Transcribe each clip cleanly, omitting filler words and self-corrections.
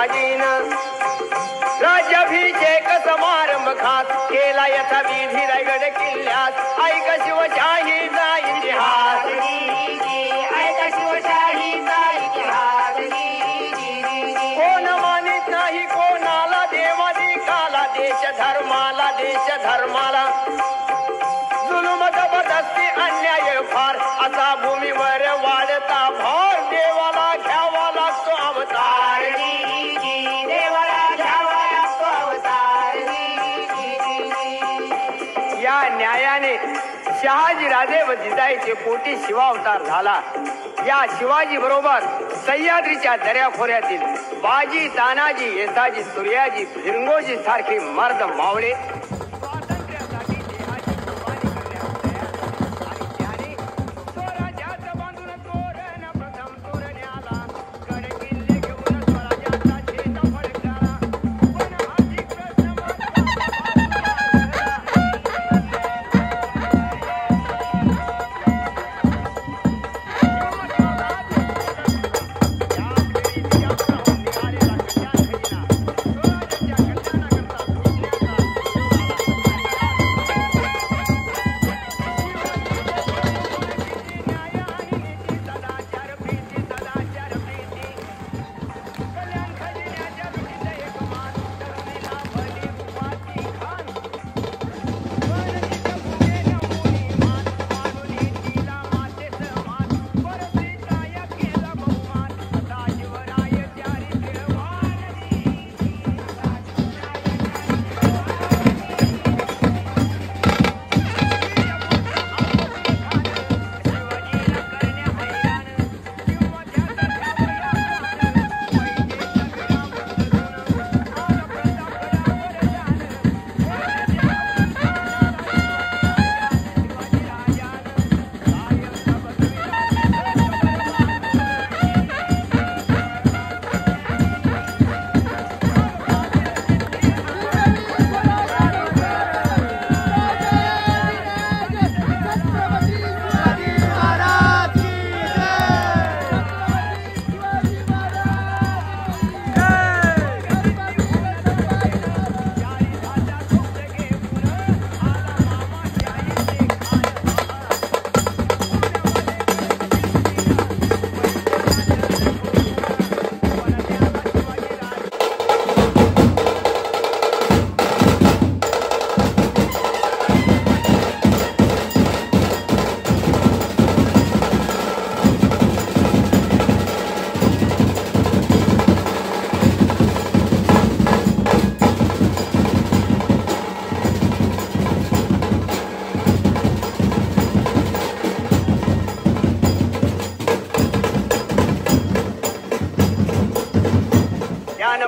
शिवाजीनं राज्याभिषेक समारंभ खास केला यथा विधी रायगड किल्ल्यात ऐक शिवशाहीचा इतिहास ऐक शिवशाहीचा इतिहास कोण मानित नाही कोणाला देवाधिकाला देश धर्माला जुलूम जबरदस्ती अन्याय फार असा भूमीवर वाढता भार देवाला घ्यावा लागतो अवतार या न्यायाने शहाजी राजे व जिजाईचे पोटी शिवावतार झाला। या शिवाजी बरोबर सह्याद्रीच्या दऱ्याखोऱ्यातील बाजी तानाजी येसाजी सूर्याजी फिरंगोजी सारखे मर्द मावळे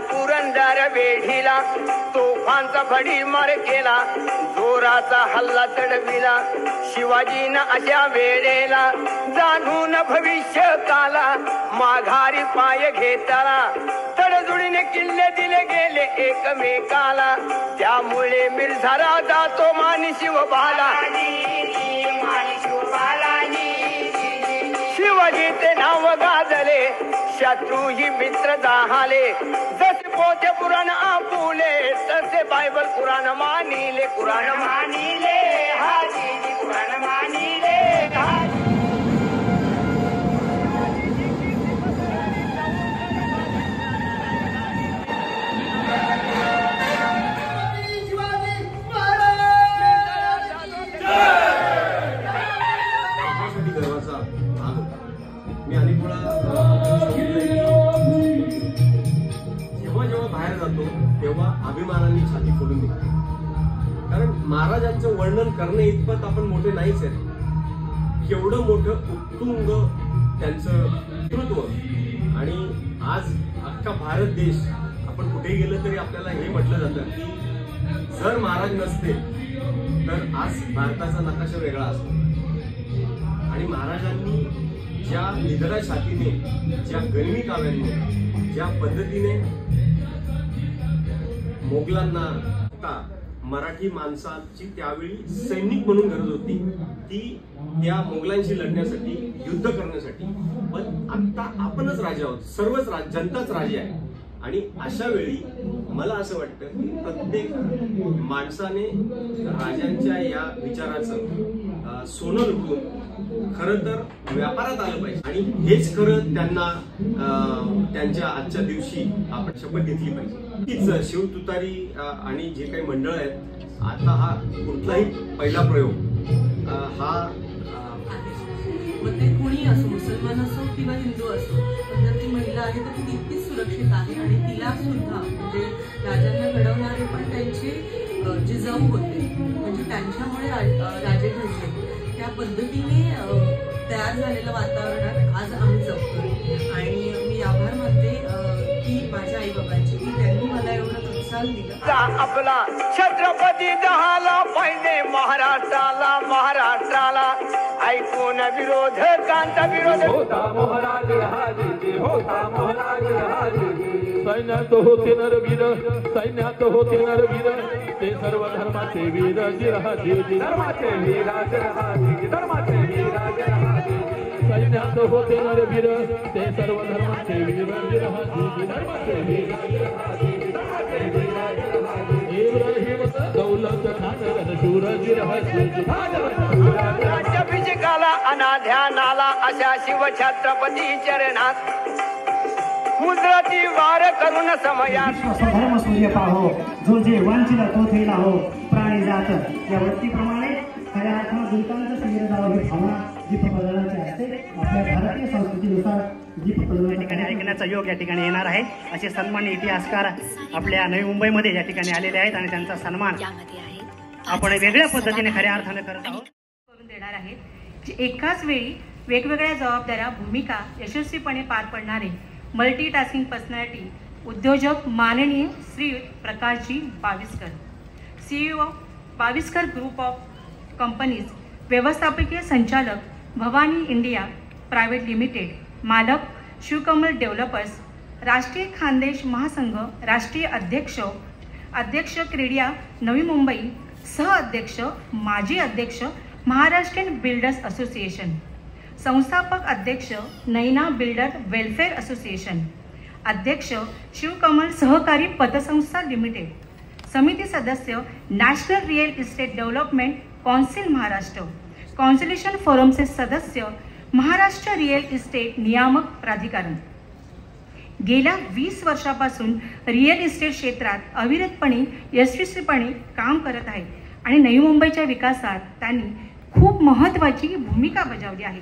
पुरंदर वेढीला तोफांचा भडीमार केला जोराचा हल्ला चढविला शिवाजीनं अशा वेळेला जाणून भविष्य काला माघारी पाय घेतला तडजोडीने किल्ले दिले गेले एकमेकाला त्यामुळे मिर्झारा जातो मानी शिवबाला शिवाजीचे नाव गाजले शत्रूही मित्र जाहाले जसे पोथे पुराण आपुले तसे बायबल कुराण मानिले हाजी कुराण मानिले तेव्हा अभिमानाने छाती फोडून निघते कारण महाराजांचं वर्णन करणे इतपत आपण मोठे नाहीच आहेत केवढं मोठं उत्तुंग त्यांचं नेतृत्व आणि आज अख्खा भारत देश आपण कुठे गेलं तरी आपल्याला हे म्हटलं जातं की जर महाराज नसते तर आज भारताचा नकाशा वेगळा असतो आणि महाराजांनी ज्या निधडा छातीने ज्या गनिमी काव्यांनी ज्या पद्धतीने मोगलांना मराठी माणसाची त्यावेळी सैनिक म्हणून गरज होती ती त्या मोगलांशी लढण्यासाठी युद्ध करण्यासाठी पण आता आपणच राजा आहोत सर्वच जनताच राजे आहे आणि अशा वेळी मला असं वाटतं की प्रत्येक माणसाने राजांच्या या विचाराचं सोनं लुटून खरं तर व्यापारात आलं पाहिजे आणि हेच खरं त्यांना त्यांच्या आजच्या दिवशी आपण शपथ घेतली पाहिजे. तीच शिव तुतारी आणि जे काही मंडळ आहेत, आता हा कुठलाही पहिला प्रयोग हा ते कोणी असो, मुसलमान असो किंवा हिंदू असो, पण जर ती महिला आहे तर ती तितकीच सुरक्षित आहे. आणि तिला सुद्धा म्हणजे राजांना घडवणारे पण त्यांचे जिजाऊ होते, म्हणजे त्यांच्यामुळे राजे घडले. त्या पद्धतीने तयार झालेलं वातावरणात आज आम्ही जगतोय. आणि मी आभार मानते की माझ्या आई बाबांची, की त्यांनी मला एवढं प्रोत्साहन दिलं. आपला छत्रपती झाला पाहिजे महाराष्ट्राला, महाराष्ट्राला ऐकून विरोधकांचा विरोध होता महाराज राजे, होता महाराज राजे. सैन्यात होते नरवीर, सैन्यात होते नरवीर, ते सर्व धर्माचे वीर जिरहाजी, धर्माचे वीराज रहाजी, धर्माचे वीराज रहाजी. सैन्यात होते नरवीर, ते सर्व धर्माचे वीर जिरहाजी, धर्माचे वीराज रहाजी, धर्माचे वीराज रहाजी. इब्राहिम दौलत खान शूर जिरहाजी, राज्याभिषेकाला अनाध्यानाला अशा शिवछत्रपती चरणात मुद्रती वार करून समयात स्वधर्म सूर्य पाहो, जो जे वांछिला तो थैला हो प्राणी जात. या वृत्तीप्रमाणे खऱ्या अर्थानं दुलतांचं शिबिर जावं ही भावना दीप प्रज्वलनाची असते. आपल्या भारतीय संस्कृतीनुसार दीप प्रज्वलनाच्या ठिकाणी ऐकण्याचा योग या ठिकाणी येणार आहे. असे सन्मान्य इतिहासकार आपल्या नवी मुंबईमध्ये या ठिकाणी आलेले आहेत आणि त्यांचा सन्मान आपण वेगळ्या पद्धतीने खऱ्या अर्थानं करत आहोत. करून देणार आहेत, जे एकाच वेळी वेगवेगळ्या जबाबदाऱ्या भूमिका यशस्वीपणे पार पडणारे मल्टीटास्किंग पर्सनॅलिटी उद्योजक माननीय श्री प्रकाशजी Bawiskar, CEO Bawiskar group of companies, व्यवस्थापकीय संचालक भवानी इंडिया प्रायव्हेट लिमिटेड, मालक शिवकमल डेव्हलपर्स, राष्ट्रीय खानदेश महासंघ राष्ट्रीय अध्यक्ष क्रीडिया नवी मुंबई, सहअध्यक्ष माजी अध्यक्ष महाराष्ट्रीयन बिल्डर्स असोसिएशन, संस्थापक अध्यक्ष नैना बिल्डर वेलफेअर असोसिएशन, अध्यक्ष शिवकमल सहकारी पतसंस्था लिमिटेड, समिती सदस्य national real estate development council Maharashtra, consolidation फोरमचे सदस्य महाराष्ट्र रिअल इस्टेट नियामक प्राधिकरण. गेल्या 20 वर्षापासून रिअल इस्टेट क्षेत्रात अविरतपणे यशस्वीपणे काम करत आहे आणि नवी मुंबईच्या विकासात त्यांनी खूप महत्त्वाची भूमिका बजावली आहे.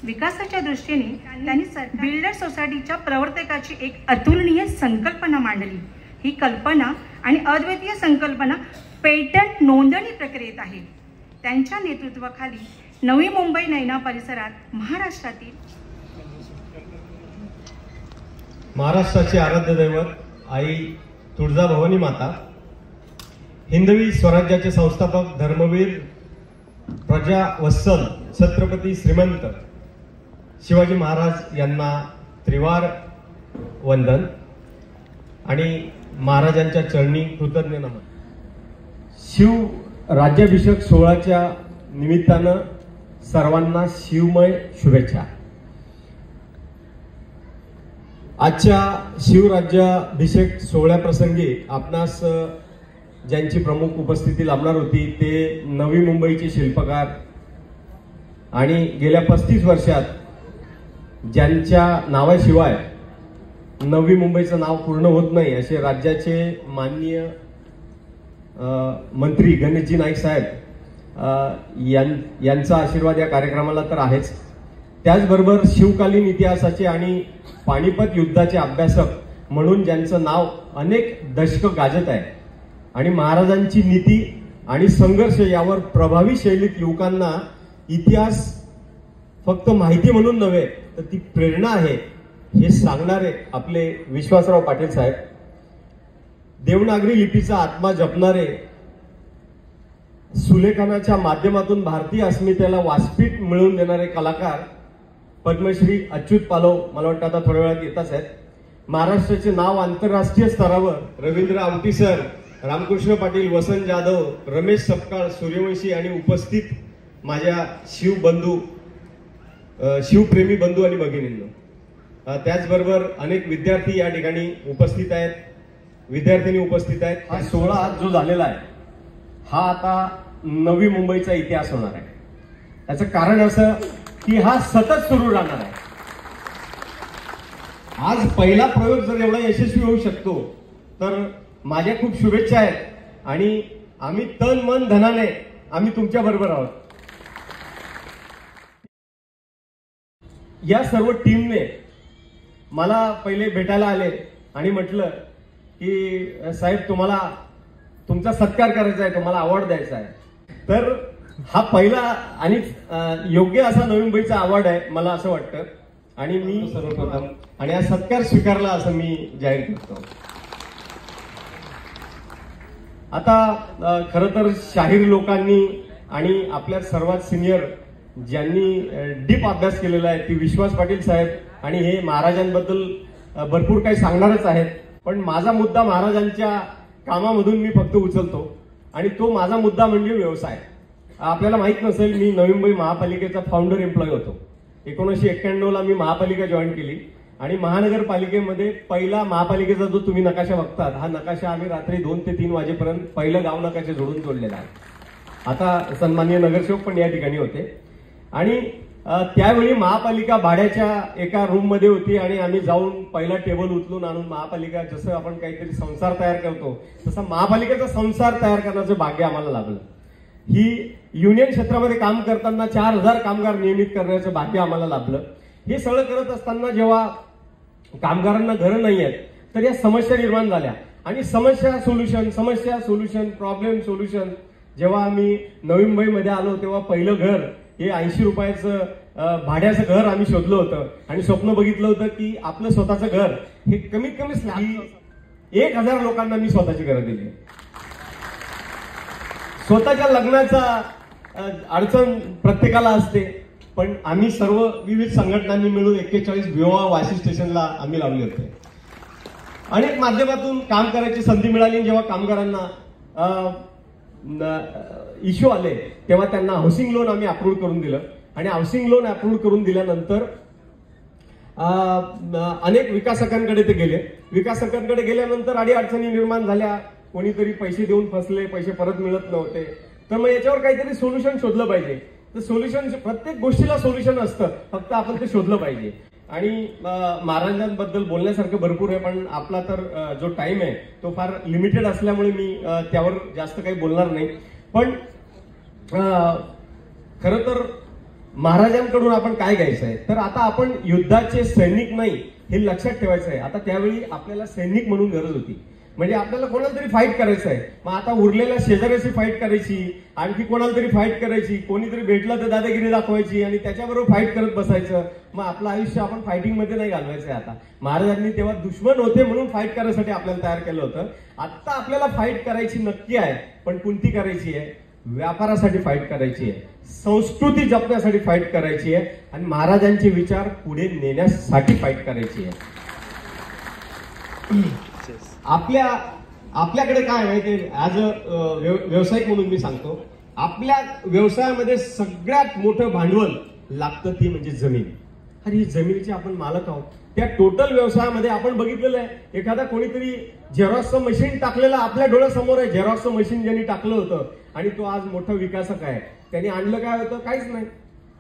विकासाच्या दृष्टीने त्यांनी बिल्डर सोसायटीच्या प्रवर्तकाची एक अतुलनीय संकल्पना मांडली. ही कल्पना आणि अद्वितीय संकल्पना पेटंट नोंदणी प्रक्रियेत आहे. त्यांच्या नेतृत्वाखाली नवी मुंबई नैना परिसरात महाराष्ट्राचे आराध्य दैवत आई तुळजाभवानी माता, हिंदवी स्वराज्याचे संस्थापक धर्मवीर प्रजावत्सल छत्रपती श्रीमंत शिवाजी महाराज यांना त्रिवार वंदन आणि महाराजांच्या चरणी कृतज्ञ नमन. शिव राज्याभिषेक सोहळ्याच्या निमित्तानं सर्वांना शिवमय शुभेच्छा. आजच्या शिवराज्याभिषेक सोहळ्याप्रसंगी आपणास ज्यांची प्रमुख उपस्थिती लाभणार होती ते नवी मुंबईचे शिल्पकार आणि गेल्या 35 वर्षात ज्यांच्या नावाशिवाय नवी मुंबईचं नाव पूर्ण होत नाही असे राज्याचे माननीय मंत्री गणेशजी नाईक साहेब यांचा आशीर्वाद या कार्यक्रमाला तर आहेच. त्याचबरोबर शिवकालीन इतिहासाचे आणि पानिपत युद्धाचे अभ्यासक म्हणून ज्यांचं नाव अनेक दशक गाजत आहे आणि महाराजांची नीती आणि संघर्ष यावर प्रभावी शैलीत युवकांना इतिहास फक्त माहिती म्हणून नव्हे तर ती प्रेरणा आहे हे सांगणारे आपले विश्वासराव पाटील साहेब, देवनागरी लिपीचा आत्मा जपणारे, सुलेखनाच्या माध्यमातून भारतीय अस्मितेला व्यासपीठ मिळवून देणारे कलाकार पद्मश्री अच्युत पालव मला वाटतं आता थोड्या वेळात येतच आहेत. महाराष्ट्राचे नाव आंतरराष्ट्रीय स्तरावर रवींद्र आवटी सर, रामकृष्ण पाटील, वसंत जाधव, रमेश सपकाळ, सूर्यवंशी आणि उपस्थित माझ्या शिवप्रेमी बंधू आणि भगिनींनो, त्याचबरोबर अनेक विद्यार्थी या ठिकाणी उपस्थित आहेत, विद्यार्थिनी उपस्थित आहेत. हा सोहळा जो झालेला आहे हा आता नवी मुंबईचा इतिहास होणार आहे. त्याचं कारण असं की हा सतत सुरू राहणार आहे. आज पहिला प्रयोग जर एवढा यशस्वी होऊ शकतो तर माझ्या खूप शुभेच्छा आहेत आणि आम्ही तन मन धनाने आम्ही तुमच्या बरोबर आहोत. या सर्व टीमने मला पहिले भेटायला आले आणि म्हटलं की साहेब तुम्हाला तुमचा सत्कार करायचा आहे, तुम्हाला अवॉर्ड द्यायचा आहे. तर हा पहिला आणि योग्य असा नवी मुंबईचा अवॉर्ड आहे मला असं वाटतं आणि मी सर्वप्रथम आणि हा सत्कार स्वीकारला असं मी जाहीर करतो. आता खरं तर शाहीर लोकांनी आणि आपल्या सर्वात सिनियर ज्यांनी डीप अभ्यास केलेला आहे ती विश्वास पाटील साहेब आणि हे महाराजांबद्दल भरपूर काही सांगणारच आहेत. पण माझा मुद्दा महाराजांच्या कामामधून मी फक्त उचलतो आणि तो माझा मुद्दा म्हणजे व्यवसाय. आपल्याला माहित नसेल मी नवी मुंबई महापालिकेचा फाउंडर एम्प्लॉय होतो. 1991ला मी महापालिका जॉईन केली आणि महानगरपालिकेमध्ये पहिला महापालिकेचा जो तुम्ही नकाशा बघतात हा नकाशा आम्ही रात्री 2 ते 3 वाजेपर्यंत पहिलं गाव नकाशा जोडून जोडलेला आहे. आता सन्माननीय नगरसेवक पण या ठिकाणी होते आणि त्यावेळी महापालिका भाड्याच्या एका रूम मध्ये होती आणि आम्ही जाऊन पहिला टेबल उचलून आणून महापालिका जसं आपण काहीतरी संसार तयार करतो तसा महापालिकेचा संसार तयार करण्याचं भाग्य आम्हाला लाभलं. ही युनियन क्षेत्रामध्ये काम करताना 4000 कामगार नियमित करण्याचं भाग्य आम्हाला लाभलं. हे सगळं करत असताना जेव्हा कामगारांना घरं नाही आहेत तर या समस्या निर्माण झाल्या आणि समस्या सोल्युशन प्रॉब्लेम सोल्युशन. जेव्हा आम्ही नवी मुंबईमध्ये आलो तेव्हा पहिलं घर हे 80 रुपयाचं भाड्याचं घर आम्ही शोधलं होतं आणि स्वप्न बघितलं होतं की आपलं स्वतःचं घर हे कमीत कमी 1000 लोकांना मी स्वतःची घरं दिली. स्वतःच्या लग्नाचा अडचण प्रत्येकाला असते पण आम्ही सर्व विविध संघटनांनी मिळून 41 विवाह वाशी स्टेशनला आम्ही लावले होते. अनेक माध्यमातून काम करायची संधी मिळाली. जेव्हा कामगारांना इश्यू आले तेव्हा त्यांना हाऊसिंग लोन आम्ही अप्रूव्ह करून दिलं आणि हाऊसिंग लोन अप्रूव्ह करून दिल्यानंतर अनेक विकासकांकडे ते गेले. विकासकांकडे गेल्यानंतर अडीअडचणी निर्माण झाल्या. कोणीतरी पैसे देऊन फसले, पैसे परत मिळत नव्हते. तर मग याच्यावर काहीतरी सोल्युशन शोधलं पाहिजे. तर सोल्युशन प्रत्येक गोष्टीला सोल्युशन असतं, फक्त आपण ते शोधलं पाहिजे. आणि महाराजांबद्दल बोलण्यासारखं भरपूर आहे पण आपला तर जो टाइम आहे तो फार लिमिटेड असल्यामुळे मी त्यावर जास्त काही बोलणार नाही. पण खरं तर महाराजांकडून आपण काय घ्यायचं आहे तर आता आपण युद्धाचे सैनिक नाही हे लक्षात ठेवायचं आहे. आता त्यावेळी आपल्याला सैनिक म्हणून गरज होती, म्हणजे आपल्याला कोणाला तरी फाईट करायचं आहे. मग आता उरलेल्या शेजाऱ्याची फाईट करायची, आणखी कोणाला तरी फाईट करायची, कोणीतरी भेटलं तर दादागिरी दाखवायची आणि त्याच्याबरोबर फाईट करत बसायचं. मग आपलं आयुष्य आपण फायटिंग मध्ये नाही घालवायचंय. आता महाराजांनी तेव्हा दुश्मन होते म्हणून फाईट करण्यासाठी आपल्याला तयार केलं होतं. आता आपल्याला फाईट करायची नक्की आहे पण कोणती करायची आहे? व्यापारासाठी फाईट करायची आहे, संस्कृती जपण्यासाठी फाईट करायची आहे आणि महाराजांचे विचार पुढे नेण्यासाठी फाईट करायची आहे. आपल्याकडे काय माहितीये, ऍज अ व्यावसायिक म्हणून मी सांगतो, आपल्या व्यवसायामध्ये सगळ्यात मोठं भांडवल लागतं ती म्हणजे जमीन. अरे ही जमिनीचे आपण मालक आहोत. त्या टोटल व्यवसायामध्ये आपण बघितलेलं आहे एखादा कोणीतरी झेरॉक्सचं मशीन टाकलेलं आपल्या डोळ्यासमोर आहे. झेरॉक्सचं मशीन ज्यांनी टाकलं होतं आणि तो आज मोठा विकासक आहे. त्यांनी आणलं काय होतं? काहीच नाही.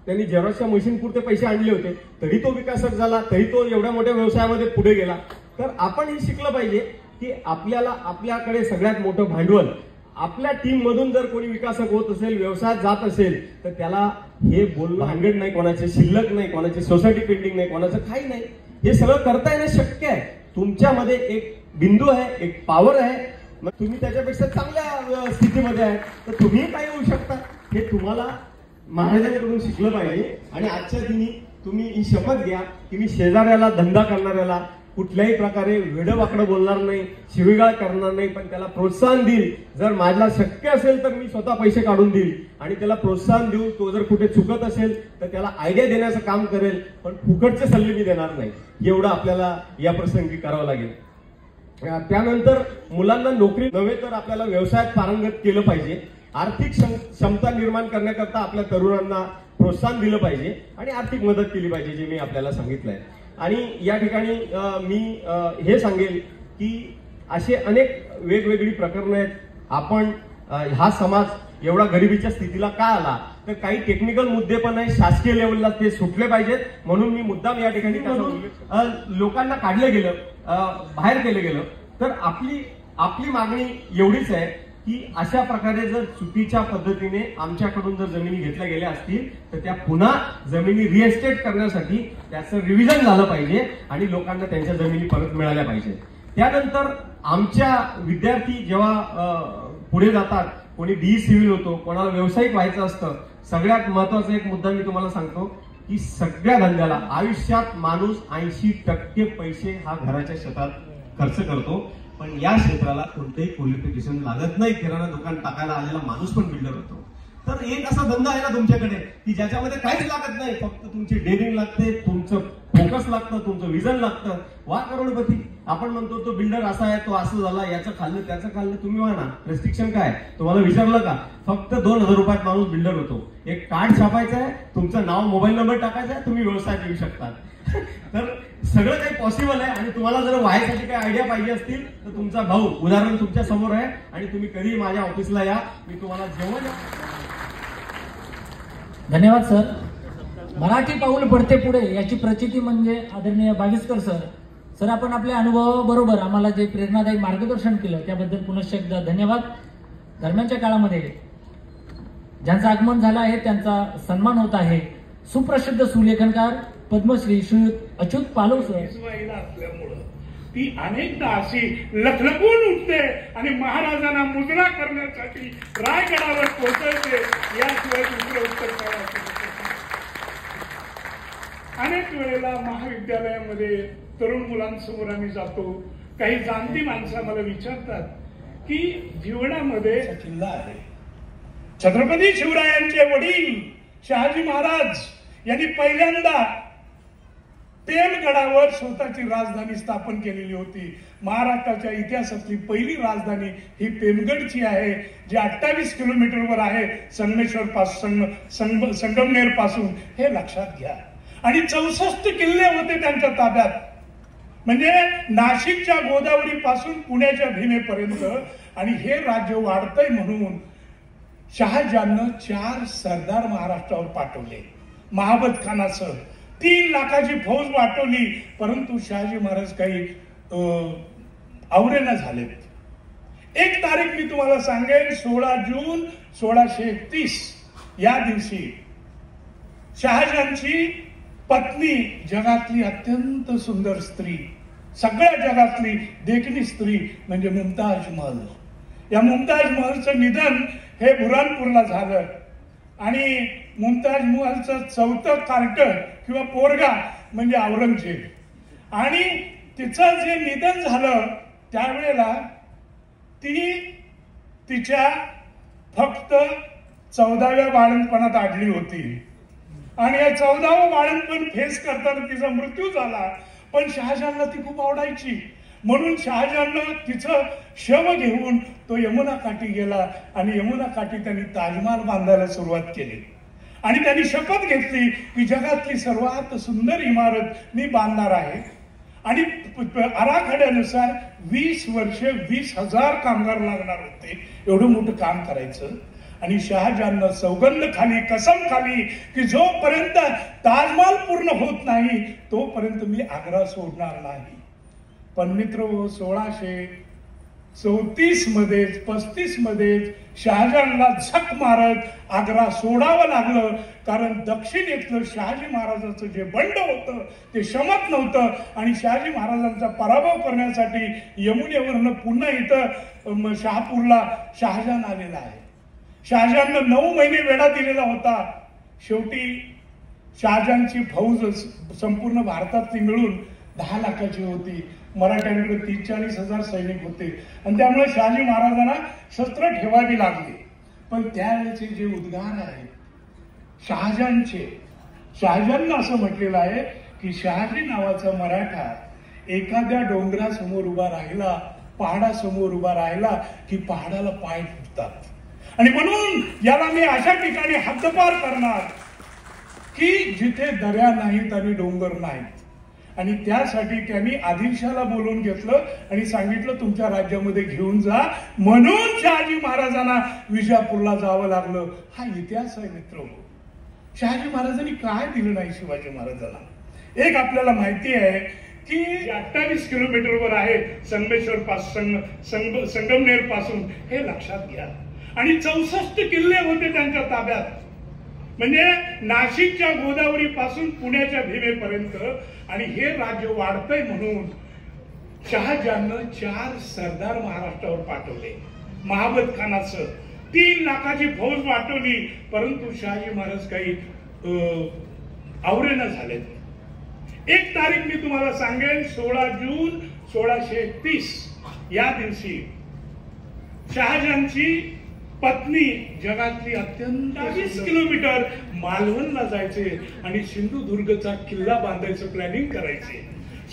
त्यांनी झेरॉक्सच्या मशीन पुरते पैसे आणले होते तरी तो विकासक झाला, तरी तो एवढ्या मोठ्या व्यवसायामध्ये पुढे गेला. तर आपण हे शिकलं पाहिजे की आपल्याकडे सगळ्यात मोठं भांडवल आपल्या टीम मधून जर कोणी विकासक होत असेल, व्यवसायात जात असेल तर त्याला हे बोलणं भानगड नाही, कोणाचे शिल्लक नाही, कोणाची सोसायटी पेंडिंग नाही, कोणाचं काही नाही. हे सगळं करता येणं शक्य आहे. तुमच्यामध्ये एक बिंदू आहे, एक पॉवर आहे. मग तुम्ही त्याच्यापेक्षा चांगल्या स्थितीमध्ये आहे तर तुम्ही काय होऊ शकता हे तुम्हाला महाराजांकडून शिकलं पाहिजे. आणि आजच्या दिनी तुम्ही ही शपथ घ्या की मी शेजाऱ्याला, धंदा करणाऱ्याला कुठल्याही प्रकारे वेडवाकडं बोलणार नाही, शिवीगाळ करणार नाही, पण त्याला प्रोत्साहन देईल. जर माझ्याला शक्य असेल तर मी स्वतः पैसे काढून देईल आणि त्याला प्रोत्साहन देऊ. तो जर कुठे चुकत असेल तर त्याला आयडिया देण्याचं काम करेल, पण फुकटचे सल्ले मी देणार नाही. एवढं आपल्याला या प्रसंगी करावं लागेल. त्यानंतर मुलांना नोकरी नव्हे तर आपल्याला व्यवसायात पारंगत केलं पाहिजे. आर्थिक क्षमता निर्माण करण्याकरता आपल्या तरुणांना प्रोत्साहन दिलं पाहिजे आणि आर्थिक मदत केली पाहिजे, जे मी आपल्याला सांगितलंय. आणि या ठिकाणी मी हे सांगेल की असे अनेक वेगवेगळी प्रकरणं आहेत. आपण हा समाज एवढा गरिबीच्या स्थितीला का आला, तर काही टेक्निकल मुद्दे पण आहे, शासकीय लेवलला ते सुटले पाहिजेत. म्हणून मी मुद्दाम या ठिकाणी लोकांना काढलं गेलं, बाहेर केलं गेलं. तर आपली मागणी एवढीच आहे की अशा प्रकारे जर चुकीच्या पद्धतीने आमच्याकडून जर जमिनी घेतल्या गेल्या असतील तर त्या पुन्हा जमिनी रिएस्टेट करण्यासाठी त्याचं रिव्हिजन झालं पाहिजे आणि लोकांना त्यांच्या जमिनी परत मिळाल्या पाहिजे. त्यानंतर आमच्या विद्यार्थी जेव्हा पुढे जातात, कोणी बीई सिव्हिल होतो, कोणाला व्यावसायिक व्हायचं असतं, सगळ्यात महत्वाचा एक मुद्दा मी तुम्हाला सांगतो की सगळ्या धंद्याला आयुष्यात माणूस 80% पैसे हा घराच्या शेतात खर्च करतो, पण या क्षेत्राला कोणतेही क्वालिफिकेशन लागत नाही. किराणा दुकान टाकायला आलेला माणूस पण बिल्डर होतो. तर एक असा धंदा आहे ना तुमच्याकडे की ज्याच्यामध्ये काहीच लागत नाही, फक्त तुमची डेअरिंग लागते, तुमचं फोकस लागतं, तुमचं विजन लागतं. वा करोडपती. आपण म्हणतो तो बिल्डर असा आहे, तो असं झाला, याचं खाल्लं त्याचं खाल्लं. तुम्ही व्हा ना, रेस्ट्रिक्शन काय तुम्हाला विचारलं का? फक्त 2000 रुपयात माणूस बिल्डर होतो. एक कार्ड छापायचं आहे, तुमचं नाव मोबाईल नंबर टाकायचा आहे, तुम्ही व्यवसायात येऊ शकता. तर सगळं काही पॉसिबल आहे. आणि तुम्हाला जर व्हायसाठी काही आयडिया पाहिजे असतील तर तुमचा भाऊ उदाहरण तुमच्या समोर आहे आणि तुम्ही कधीही माझ्या ऑफिसला या, मी तुम्हाला जेवण. धन्यवाद सर. मराठी पाऊल पडते पुढे याची प्रचिती म्हणजे आदरणीय बाविस्कर सर. सर, आपण आपल्या अनुभवाबरोबर आम्हाला जे प्रेरणादायी मार्गदर्शन केलं त्याबद्दल पुनश्च एकदा धन्यवाद. दरम्यानच्या काळामध्ये ज्यांचं आगमन झालं आहे त्यांचा सन्मान होत आहे. सुप्रसिद्ध सुलेखनकार पद्मश्री श्री अच्युत पालव सर. असल्यामुळं ती अनेकदा अशी लखलखून उठते आणि महाराजांना मुजरा करण्यासाठी रायगडावर पोहोचवते. याशिवाय दुसरं उत्तर काय असू शकत. अनेक वेळेला महाविद्यालयामध्ये तरुण मुलांसमोर आम्ही जातो, काही जाणती माणसं मला विचारतात की जीवनामध्ये किल्ला आहे. छत्रपती शिवरायांचे वडील शहाजी महाराज यांनी पहिल्यांदा पेमगडावर स्वतःची राजधानी स्थापन केलेली होती. महाराष्ट्राच्या इतिहासातली पहिली राजधानी ही पेमगडची आहे, जी 28 किलोमीटरवर आहे संगमेश्वर पासून, संगमनेर पासून. हे लक्षात घ्या. आणि 64 किल्ले होते त्यांच्या ताब्यात, म्हणजे नाशिकच्या गोदावरी पासून पुण्याच्या भीमेपर्यंत. आणि हे राज्य वाढतंय म्हणून शहाजहाननं 4 सरदार महाराष्ट्रावर पाठवले. महाबत खानासह 3 लाखाची फौज पाठवली, परंतु शहाजी महाराज काही आवरेना झालेत. एक तारीख मी तुम्हाला सांगेन, 16 जून 1631 या दिवशी शहाजहानची पत्नी, जगातली अत्यंत सुंदर स्त्री, सगळ्या जगातली देखणी स्त्री म्हणजे मुमताज महल. या मुमताज महलचं निधन हे बुरानपूरला झालं. आणि मुमताज महलचं 4थं कार्ट किंवा पोरगा म्हणजे औरंगजेब. आणि तिचं जे निधन झालं त्यावेळेला ती तिच्या फक्त 14व्या बाळंतपणात आढळली होती. आणि या 14वं बाळंतपण फेस करताना तिचा मृत्यू झाला. पण शहाजहानला ती खूप आवडायची, म्हणून शहाजहाननं तिचं शव घेऊन तो यमुना काठी गेला आणि यमुना काठी त्यांनी ताजमहाल बांधायला सुरुवात केली. आणि त्यांनी शपथ घेतली की जगातली सर्वात सुंदर इमारत मी बांधणार आहे. आणि आराखड्यानुसार 20 वर्ष 20,000 कामगार लागणार होते, एवढं मोठं काम करायचं. आणि शहाजहाननं सौगंध खाली, कसम खाली की जोपर्यंत ताजमहाल पूर्ण होत नाही तोपर्यंत मी आग्रा सोडणार नाही. पण मित्र, 1634 मध्ये 35 मध्ये शहाजहानला झक मारत आग्रा सोडावं लागलं, कारण दक्षिणेतलं शहाजी महाराजांचं जे बंड होतं ते शमत नव्हतं. आणि शहाजी महाराजांचा पराभव करण्यासाठी यमुनेवरनं पुन्हा इथं शहापूरला शहाजहान आलेला आहे. शहाजहाननं 9 महिने वेढा दिलेला होता. शेवटी शहाजहानची फौज संपूर्ण भारतातली मिळून 10 लाखाची होती. मराठ्यांकडे 30-40 सैनिक होते आणि त्यामुळे शहाजी महाराजांना शस्त्र ठेवावी लागली. पण त्यावेळेचे जे उद्गार आहेत शहाजहानचे, शहाजहाननं असं म्हटलेलं आहे की शहाजी नावाचा मराठा एखाद्या डोंगरासमोर उभा राहिला, पहाडासमोर उभा राहिला की पहाडाला पाय फुटतात. आणि म्हणून याला मी अशा ठिकाणी हद्दपार करणार की जिथे दऱ्या नाहीत आणि डोंगर नाहीत. आणि त्यासाठी त्यांनी आदिलशाहला बोलवून घेतलं आणि सांगितलं तुमच्या राज्यामध्ये घेऊन जा, म्हणून शहाजी महाराजांना विजापूरला जावं लागलं. हा इतिहास आहे मित्र. शहाजी महाराजांनी काय दिलं नाही शिवाजी महाराजांना? एक आपल्याला माहिती आहे की 28 किलोमीटरवर आहे संगमेश्वर पासून संगमनेर पासून, हे लक्षात घ्या. आणि 64 किल्ले होते त्यांच्या ताब्यात. म्हणजे नाशिकच्या गोदावरी पासून पुण्याच्या भीमेपर्यंत. आणि हे राज्य वाढतंय म्हणून शहाजहाननं 4 सरदार महाराष्ट्रावर पाठवले. महाबत खानाचं 3 लाखाची फौज पाठवली, परंतु शहाजी महाराज काही आवरेना झाले. एक तारीख मी तुम्हाला सांगेन, 16 जून 1631 या दिवशी शहाजहानची पत्नी जगातली अत्यंत 20 किलोमीटर मालवणला जायचे आणि सिंधुदुर्गचा किल्ला बांधायचं प्लॅनिंग करायचे.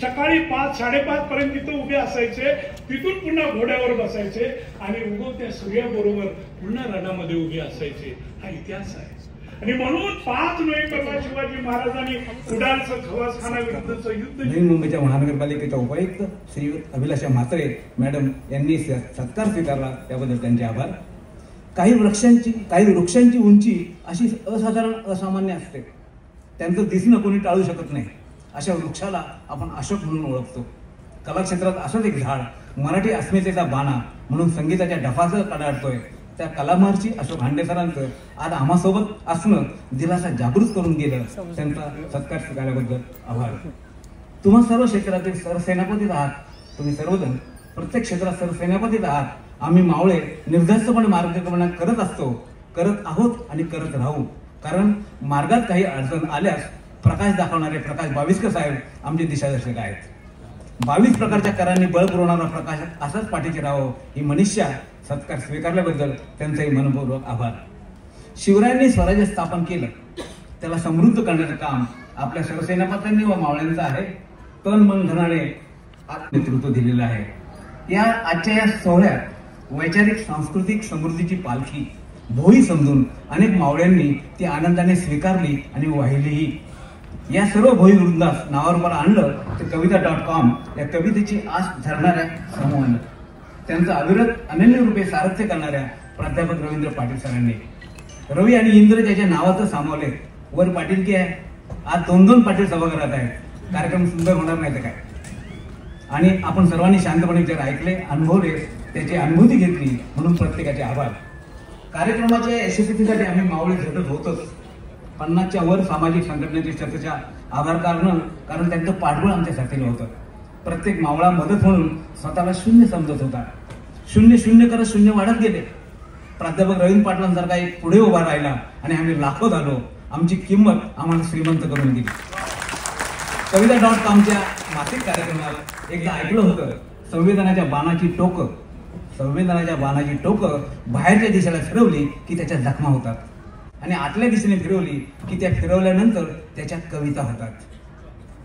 सकाळी 5-5:30 पर्यंत तिथं उभे असायचे, तिथून पुन्हा घोड्यावर बसायचे आणि उगवत्या सूर्याबरोबर पुन्हा रणामध्ये उभे असायचे. हा इतिहास आहे. आणि म्हणून 5 नोव्हेंबरला शिवाजी महाराजांनी कुडाळचं खवासखाना विरुद्धचं युद्ध. नवी मुंबईच्या महानगरपालिकेच्या उपायुक्त श्री अभिलाषा म्हात्रे मॅडम यांनी सत्कार स्वीकारला, त्याबद्दल त्यांचे आभार. काही वृक्षांची उंची अशी असाधारण असामान्य असते, त्यांचं दिसणं कोणी टाळू शकत नाही. अशा वृक्षाला आपण अशोक म्हणून ओळखतो. कलाक्षेत्रात असंच एक झाड मराठी अस्मितेचा बाणा म्हणून संगीताच्या डफासह कडाडतोय. त्या कलामहर्षी अशोक हांडेसरांचं आज आम्हासोबत असणं दिलासा जागृत करून गेलं. त्यांचा सत्कार स्वीकारल्याबद्दल आभार. तुम्हा सर्व क्षेत्रातील सरसेनापतीच आहात. तुम्ही सर्वजण प्रत्येक क्षेत्रात सरसेनापतीच आहात. आम्ही मावळे निर्धास्तपणे मार्गक्रमण करत असतो, करत आहोत आणि करत राहू. कारण मार्गात काही अडचण आल्यास प्रकाश दाखवणारे प्रकाश बाविस्कर साहेब आमचे दिशादर्शक आहेत. 22 प्रकारच्या करांनी बळ पुरवणारा प्रकाश असाच पाठीशी राहावं ही मनीषा. सत्कार स्वीकारल्याबद्दल त्यांचाही मनपूर्वक आभार. शिवरायांनी स्वराज्य स्थापन केलं, त्याला समृद्ध करण्याचं काम आपल्या सरसेनापतींनी व मावळ्यांचं आहे. तन मन धनाने नेतृत्व दिलेलं आहे. आजच्या या सोहळ्यात वैचारिक सांस्कृतिक समृद्धीची पालखी भोई समजून अनेक मावळ्यांनी ती आनंदाने स्वीकारली आणि वाहिलीही. या सर्व भोई वृंदास नावावर आणलं तर कविता.com या कवितेची आस धरणाऱ्या समूहानं, त्यांचं अविरत अनन्य रूपे सारथ्य करणाऱ्या प्राध्यापक रवींद्र पाटील सरांनी. रवी आणि इंद्र ज्याच्या नावाचं सामावले, वर पाटील की आहे. आज 2-2 पाटील सभागृहात आहेत. कार्यक्रम सुंदर होणार नाही तर काय. आणि आपण सर्वांनी शांतपणे जर ऐकले, अनुभवले, त्याची अनुभूती घेतली, म्हणून प्रत्येकाचे आभार. कार्यक्रमाच्या यशस्वीसाठी आम्ही मावळे झटत होतोच. 50च्या वर सामाजिक संघटनेच्या चर्चेच्या आभार कारण त्यांचं पाठबळ आमच्या साथीला होतं. प्रत्येक मावळा मदत म्हणून स्वतःला शून्य समजत होता. शून्य करत शून्य वाढत गेले. प्राध्यापक रवींद्र पाटलांसारखा एक पुढे उभा राहिला आणि आम्ही लाखो झालो. आमची किंमत आम्हाला श्रीमंत करून दिली. कविता.comच्या मासिक कार्यक्रमात एकदा ऐकलं होतं, संविधानाच्या बाणाची टोकं बाहेरच्या दिशेला फिरवली की त्याच्या जखमा होतात आणि आतल्या दिशेने फिरवली की त्या फिरवल्यानंतर त्याच्या कविता होतात.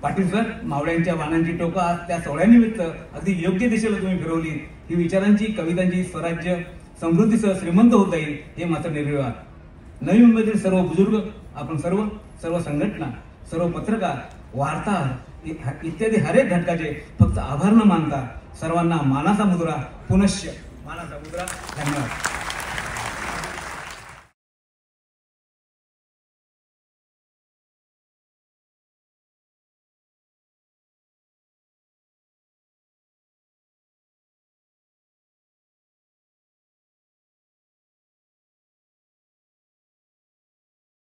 पाटील सर, मावळ्यांच्या बाणांची टोकं आज त्या सोहळ्यानिमित्त अगदी योग्य दिशेला तुम्ही फिरवली. ही विचारांची, कवितांची स्वराज्य समृद्धीसह श्रीमंत होत जाईल हे मात्र निर्विवाद. नवी मुंबईतील सर्व बुजुर्ग, आपण सर्व संघटना, सर्व पत्रकार, वार्ताहर इत्यादी हरेक घटकाचे फक्त आभार न मानता सर्वांना मानाचा मुद्रा पुनश्च मानाचा मुद्रा. धन्यवाद.